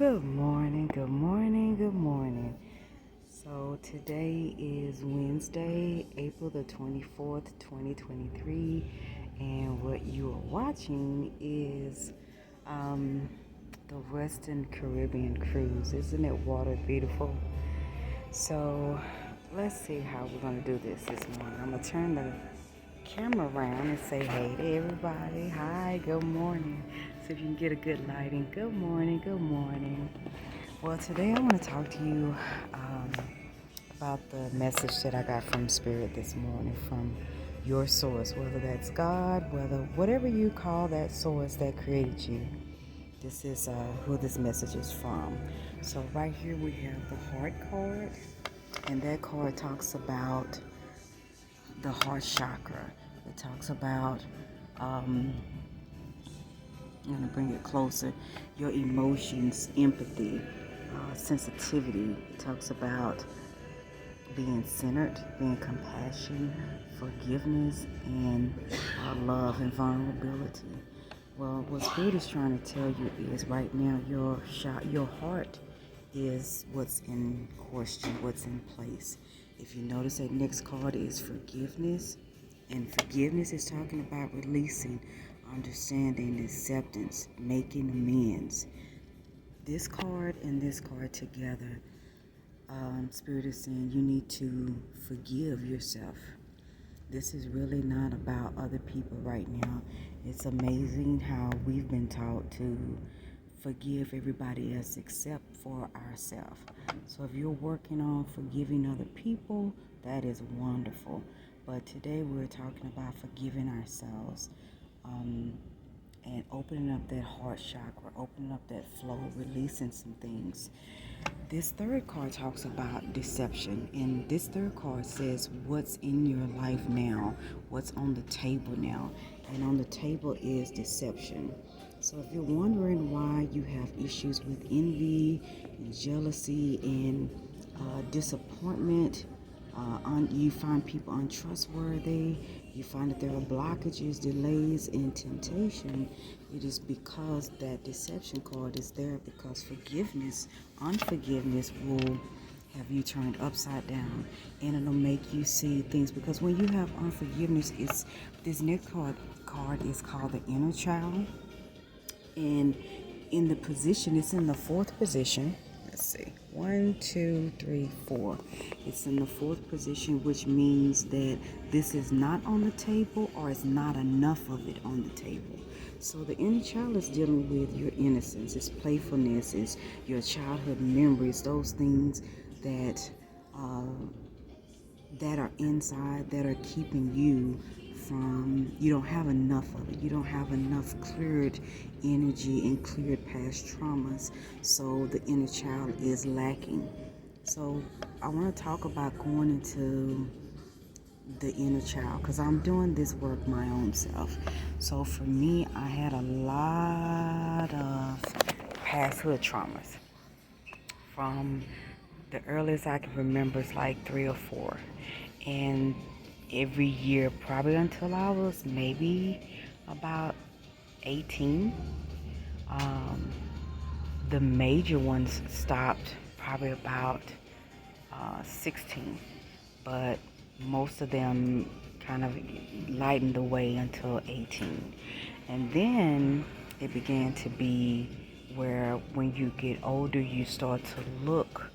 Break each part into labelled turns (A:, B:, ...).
A: Good morning, good morning, good morning. So today is Wednesday, April the 24th, 2023, and what you are watching is the Western Caribbean cruise. Isn't it water beautiful? So let's see how we're going to do this morning. I'm going to turn the camera around and say hey to everybody. Hi, good morning. See if you can get a good lighting. Good morning, good morning. Well, today I want to talk to you about the message that I got from Spirit this morning, from your source, whether that's God, whatever you call that source that created you. This is who this message is from. So right here we have the heart card, and that card talks about the heart chakra. It talks about I'm going to bring it closer. Your emotions, empathy, sensitivity. It talks about being centered, being compassion, forgiveness, and love and vulnerability. Well, what Spirit is trying to tell you is right now your heart is what's in question, what's in place. If you notice, that next card is forgiveness, and forgiveness is talking about releasing, understanding, acceptance, making amends. This card and this card together, Spirit is saying you need to forgive yourself. This is really not about other people right now. It's amazing how we've been taught to forgive everybody else except for ourselves. So if you're working on forgiving other people, that is wonderful. But today we're talking about forgiving ourselves. And opening up that heart chakra, opening up that flow, releasing some things. This third card talks about deception, and this third card says what's in your life now, what's on the table now, and on the table is deception. So if you're wondering why you have issues with envy and jealousy and disappointment, you find people untrustworthy, you find that there are blockages, delays, and temptation, it is because that deception card is there, because unforgiveness will have you turned upside down, and it'll make you see things, because when you have unforgiveness, this next card is called the inner child, and in the position, it's in the fourth position. Let's see, 1, 2, 3, 4. It's in the fourth position, which means that this is not on the table, or it's not enough of it on the table. So the inner child is dealing with your innocence, its playfulness, it's your childhood memories, those things that are inside, that are keeping you from, you don't have enough of it. You don't have enough cleared energy and cleared past traumas. So the inner child is lacking. So I want to talk about going into the inner child, because I'm doing this work my own self. So for me, I had a lot of pasthood traumas. From the earliest I can remember is like 3 or 4. And every year, probably until I was maybe about 18, the major ones stopped probably about 16. But most of them kind of lightened the way until 18. And then it began to be where when you get older, you start to look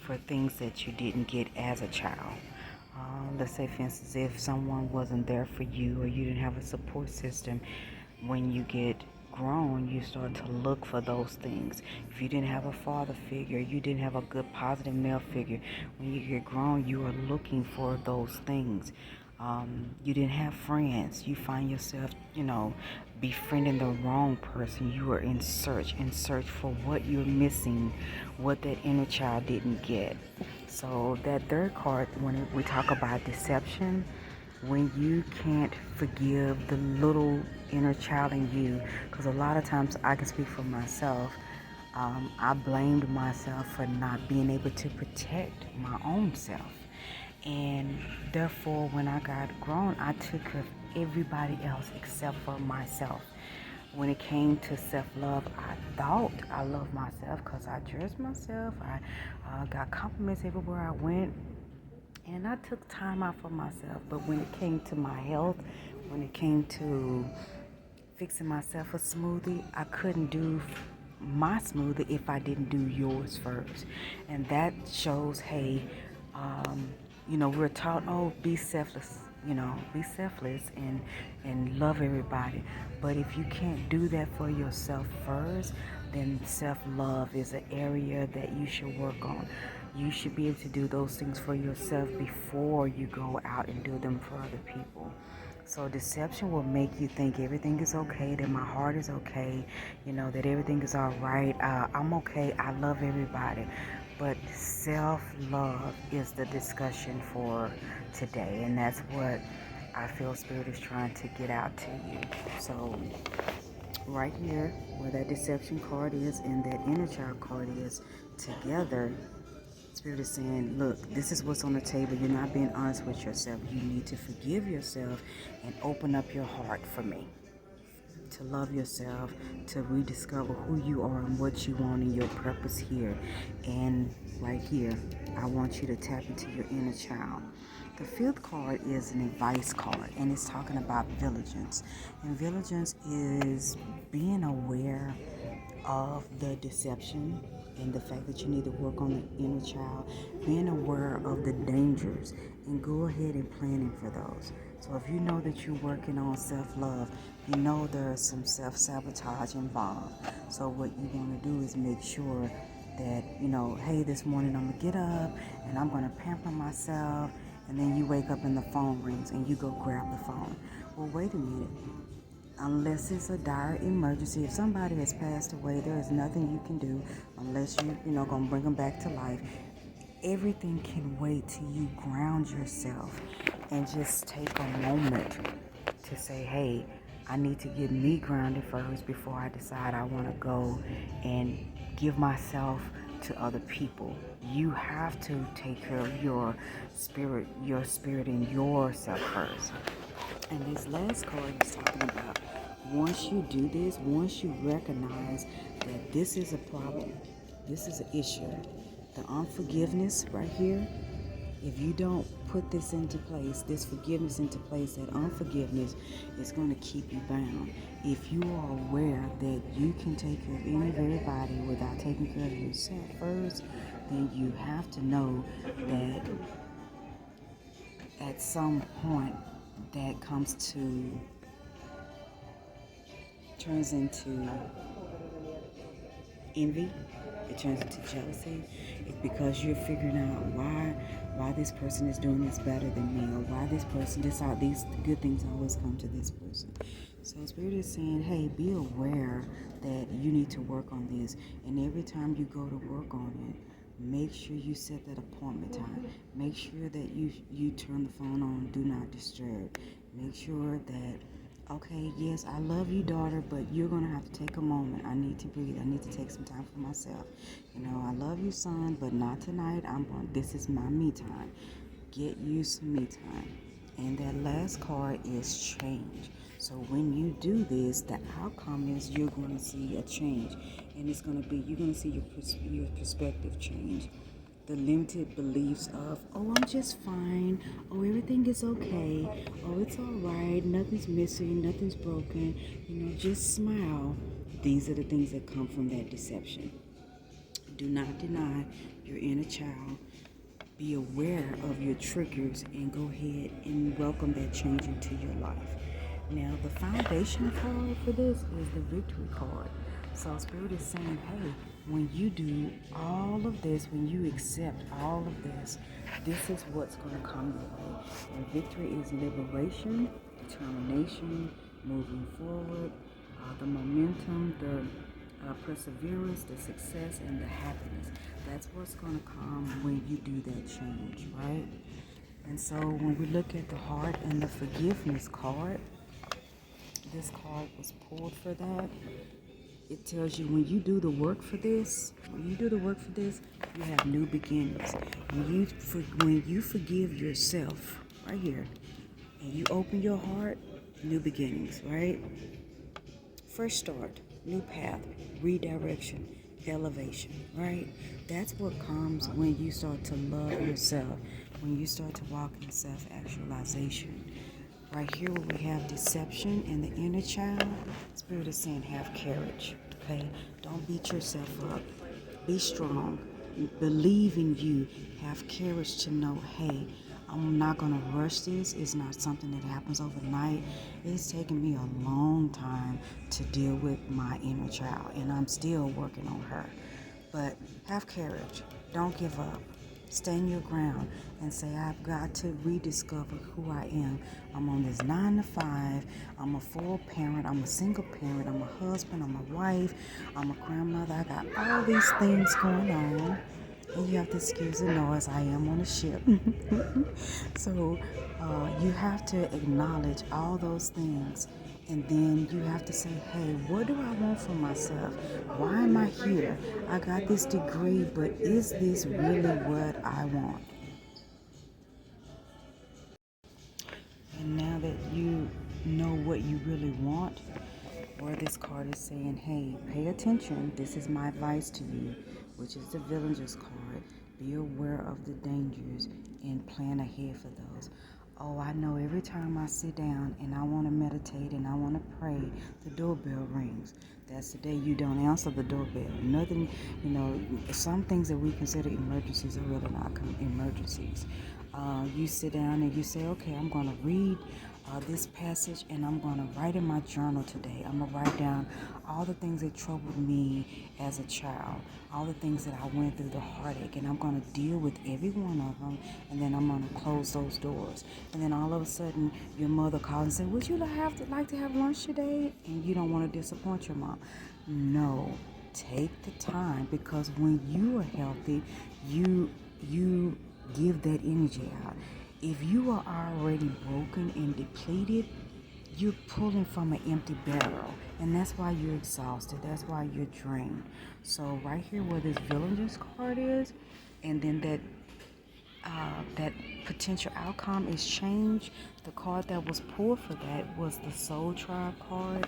A: for things that you didn't get as a child. Let's say, for instance, if someone wasn't there for you, or you didn't have a support system, when you get grown, you start to look for those things. If you didn't have a father figure, you didn't have a good positive male figure, when you get grown, you are looking for those things. You didn't have friends, you find yourself, befriending the wrong person. You are in search for what you're missing, what that inner child didn't get. So that third card, when we talk about deception, when you can't forgive the little inner child in you, because a lot of times, I can speak for myself, I blamed myself for not being able to protect my own self. And therefore, when I got grown, I took care of everybody else except for myself. when it came to self-love, I thought I loved myself because I dressed myself. I got compliments everywhere I went. And I took time out for myself. But when it came to my health, when it came to fixing myself a smoothie, I couldn't do my smoothie if I didn't do yours first. And that shows, hey, we're taught, oh, be selfless, be selfless and love everybody. But if you can't do that for yourself first, then self-love is an area that you should work on. You should be able to do those things for yourself before you go out and do them for other people. So deception will make you think everything is okay, that my heart is okay, that everything is all right. I'm okay. I love everybody. But self-love is the discussion for today. And that's what I feel Spirit is trying to get out to you. So right here, where that deception card is and that inner child card is together, Spirit is saying, look, this is what's on the table. You're not being honest with yourself. You need to forgive yourself and open up your heart for me. To love yourself, to rediscover who you are and what you want and your purpose here. And right here, I want you to tap into your inner child. The fifth card is an advice card, and it's talking about vigilance. And vigilance is being aware of the deception and the fact that you need to work on the inner child, being aware of the dangers, and go ahead and planning for those. So if you know that you're working on self-love, you know there's some self-sabotage involved. So what you want to do is make sure that, hey, this morning I'm going to get up and I'm going to pamper myself, and then you wake up and the phone rings and you go grab the phone. Well, wait a minute. Unless it's a dire emergency, if somebody has passed away, there is nothing you can do unless gonna bring them back to life. Everything can wait till you ground yourself and just take a moment to say, hey, I need to get me grounded first before I decide I want to go and give myself to other people. You have to take care of your spirit and yourself first. And this last card is talking about, once you do this, once you recognize that this is a problem, this is an issue, the unforgiveness right here, if you don't put this into place, this forgiveness into place, that unforgiveness is going to keep you bound. If you are aware that you can take care of any of everybody without taking care of yourself first, then you have to know that at some point that turns into envy, it turns into jealousy. It's because you're figuring out why this person is doing this better than me, or why this person, these good things always come to this person. So Spirit is saying, hey, be aware that you need to work on this, and every time you go to work on it, make sure you set that appointment time. Make sure that you turn the phone on, do not disturb. Make sure that, okay, yes, I love you, daughter, but you're going to have to take a moment. I need to breathe. I need to take some time for myself. I love you, son, but not tonight. This is my me time. Get you some me time. And that last card is change. So when you do this, the outcome is you're going to see a change. And it's going to be, you're going to see your perspective change. The limited beliefs of, oh, I'm just fine, oh, everything is okay, oh, it's all right, nothing's missing, nothing's broken, just smile. These are the things that come from that deception. Do not deny your inner child. Be aware of your triggers and go ahead and welcome that change into your life. Now, the foundation card for this is the victory card. So Spirit is saying, hey, when you do all of this, when you accept all of this, this is what's going to come your way. And victory is liberation, determination, moving forward, the momentum, the perseverance, the success, and the happiness. That's what's going to come when you do that change, right? And so when we look at the heart and the forgiveness card, this card was pulled for that. It tells you when you do the work for this, you have new beginnings. When you forgive yourself, right here, and you open your heart, new beginnings, right? fresh start, new path, redirection, elevation, right? That's what comes when you start to love yourself, when you start to walk in self-actualization. Right here where we have deception and the inner child, Spirit is saying have courage, okay? Don't beat yourself up. Be strong. Believe in you. Have courage to know, hey, I'm not going to rush this. It's not something that happens overnight. It's taken me a long time to deal with my inner child, and I'm still working on her. But have courage. Don't give up. Stand your ground and say, I've got to rediscover who I am. I'm on this 9 to 5. I'm a full parent. I'm a single parent. I'm a husband. I'm a wife. I'm a grandmother. I got all these things going on. And you have to excuse the noise. I am on a ship. So you have to acknowledge all those things. And then you have to say, hey, what do I want for myself? Why am I here? I got this degree, but is this really what I want? And now that you know what you really want, where this card is saying, hey, pay attention. This is my advice to you, which is the Villager's card. Be aware of the dangers and plan ahead for those. Oh, I know every time I sit down and I want to meditate and I want to pray, the doorbell rings. That's the day you don't answer the doorbell. Nothing, some things that we consider emergencies are really not emergencies. You sit down and you say, okay, I'm going to read this passage and I'm going to write in my journal today. I'm going to write down all the things that troubled me as a child, all the things that I went through, the heartache, and I'm going to deal with every one of them, and then I'm going to close those doors. And then all of a sudden, your mother calls and says, would you like to have lunch today? And you don't want to disappoint your mom. No, take the time, because when you are healthy, you give that energy out. If you are already broken and depleted, you're pulling from an empty barrel, and that's why you're exhausted. That's why you're drained. So right here where this Villager's card is, and then that potential outcome is change. The card that was pulled for that was the Soul Tribe card.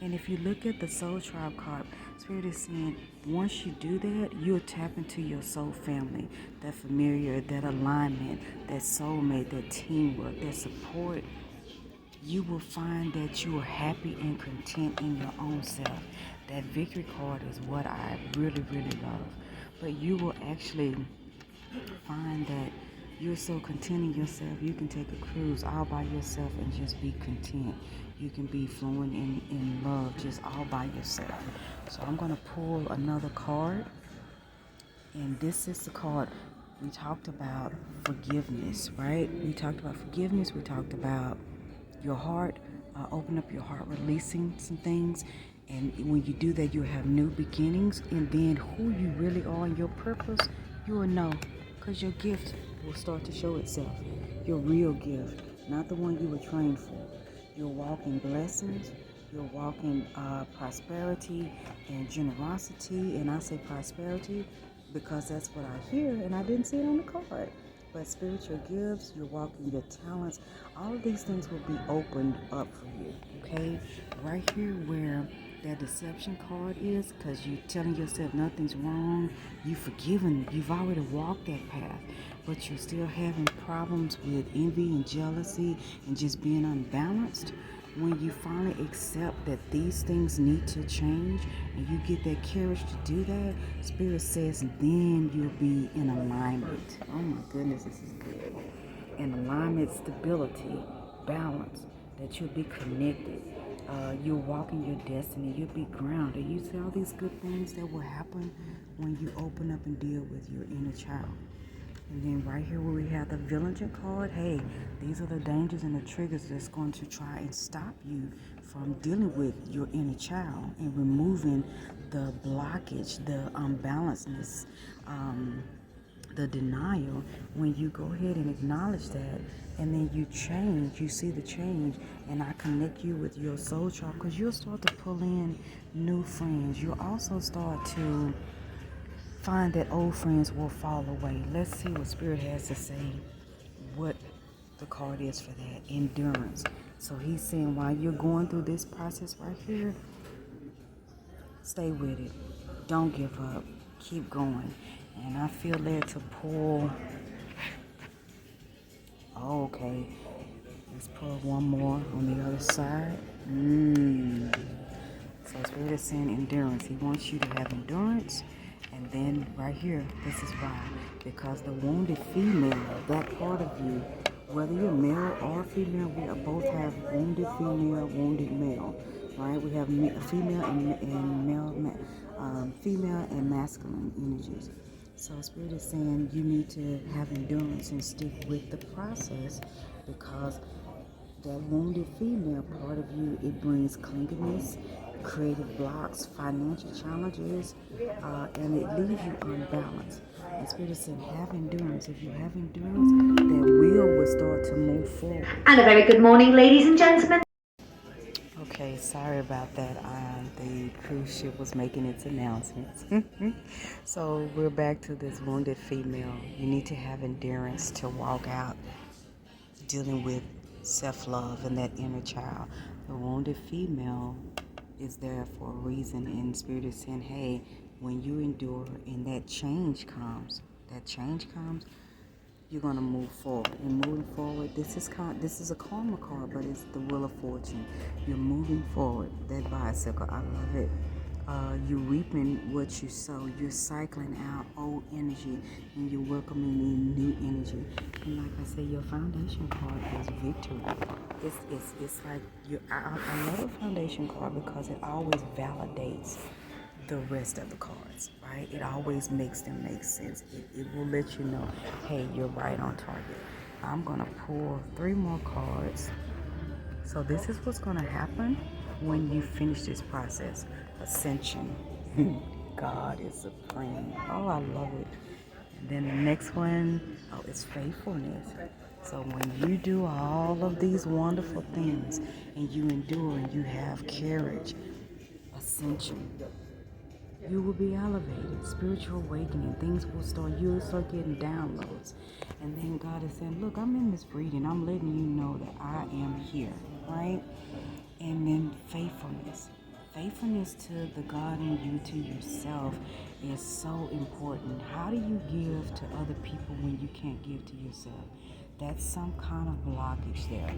A: And if you look at the Soul Tribe card, Spirit is saying once you do that, you'll tap into your soul family, that familiar, that alignment, that soulmate, that teamwork, that support. You will find that you are happy and content in your own self. That victory card is what I really, really love. But you will actually find that you're so content in yourself, you can take a cruise all by yourself and just be content. You can be flowing in love just all by yourself. So I'm going to pull another card. And this is the card. We talked about forgiveness, right? We talked about forgiveness. We talked about your heart. Open up your heart, releasing some things. And when you do that, you'll have new beginnings. And then who you really are and your purpose, you will know. Because your gift will start to show itself. Your real gift, not the one you were trained for. You'll walk in blessings. You'll walk in prosperity and generosity. And I say prosperity because that's what I hear, and I didn't see it on the card. But spiritual gifts, you're walking your talents, all of these things will be opened up for you, okay? Right here where that deception card is, because you're telling yourself nothing's wrong, you've forgiven, you've already walked that path, but you're still having problems with envy and jealousy and just being unbalanced. When you finally accept that these things need to change and you get that courage to do that, Spirit says then you'll be in alignment. Oh my goodness, this is good. In alignment, stability, balance, that you'll be connected. You'll walk in your destiny. You'll be grounded. You see all these good things that will happen when you open up and deal with your inner child. And then right here where we have the Villager card, hey, these are the dangers and the triggers that's going to try and stop you from dealing with your inner child and removing the blockage, the unbalancedness, the denial. When you go ahead and acknowledge that, and then you change, you see the change, and I connect you with your soul child, because you'll start to pull in new friends. You'll also start to find that old friends will fall away. Let's see what Spirit has to say, what the card is for that. Endurance. So he's saying while you're going through this process right here, Stay with it. Don't give up. Keep going. And I feel led to pull. Oh, okay. Let's pull one more on the other side. So Spirit is saying endurance. He wants you to have endurance. And then right here, this is why. Because the wounded female, that part of you, whether you're male or female, we both have wounded female, wounded male. Right? We have female and male, female and masculine energies. So Spirit is saying you need to have endurance and stick with the process, because that wounded female part of you, it brings clinginess, creative blocks, financial challenges, and it leaves you unbalanced. And Spirit is saying have endurance. If you have endurance, that will start to move forward.
B: And a very good morning, ladies and gentlemen.
A: Okay, sorry about that. The cruise ship was making its announcements. So we're back to this wounded female. You need to have endurance to walk out dealing with self-love and that inner child. The wounded female is there for a reason, and Spirit is saying, hey, when you endure and that change comes, you're going to move forward. And moving forward, this is a karma card, but it's the Wheel of Fortune. You're moving forward. That bicycle, I love it. You're reaping what you sow. You're cycling out old energy and you're welcoming in new energy. And like I said, your foundation card is victory. It's like I love a foundation card because it always validates the rest of the cards, right? It always makes them make sense. It will let you know, hey, you're right on target. I'm gonna pull 3 more cards. So this is what's gonna happen when you finish this process. Ascension. God is supreme. Oh, I love it. And then the next one, it's faithfulness. So when you do all of these wonderful things and you endure and you have courage, ascension, you will be elevated. Spiritual awakening. Things will start, you'll start getting downloads. And then God is saying, look, I'm in this reading. I'm letting you know that I am here, right? And then faithfulness. Faithfulness to the God in you, to yourself, is so important. How do you give to other people when you can't give to yourself? That's some kind of blockage there.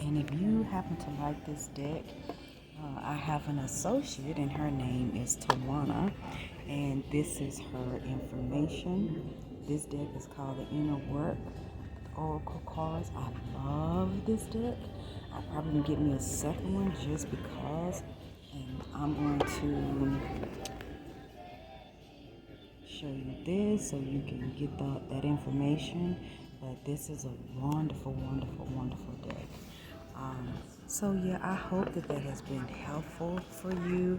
A: And if you happen to like this deck, I have an associate and her name is Tawana, and this is her information. This deck is called the Inner Work Oracle Cards. I love this deck. I'll probably get me a second one just because, and I'm going to show you this so you can get that information. But this is a wonderful, wonderful, wonderful deck. So yeah, I hope that has been helpful for you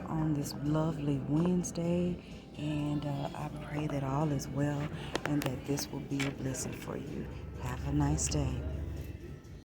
A: on this lovely Wednesday, and I pray that all is well and that this will be a blessing for you. Have a nice day.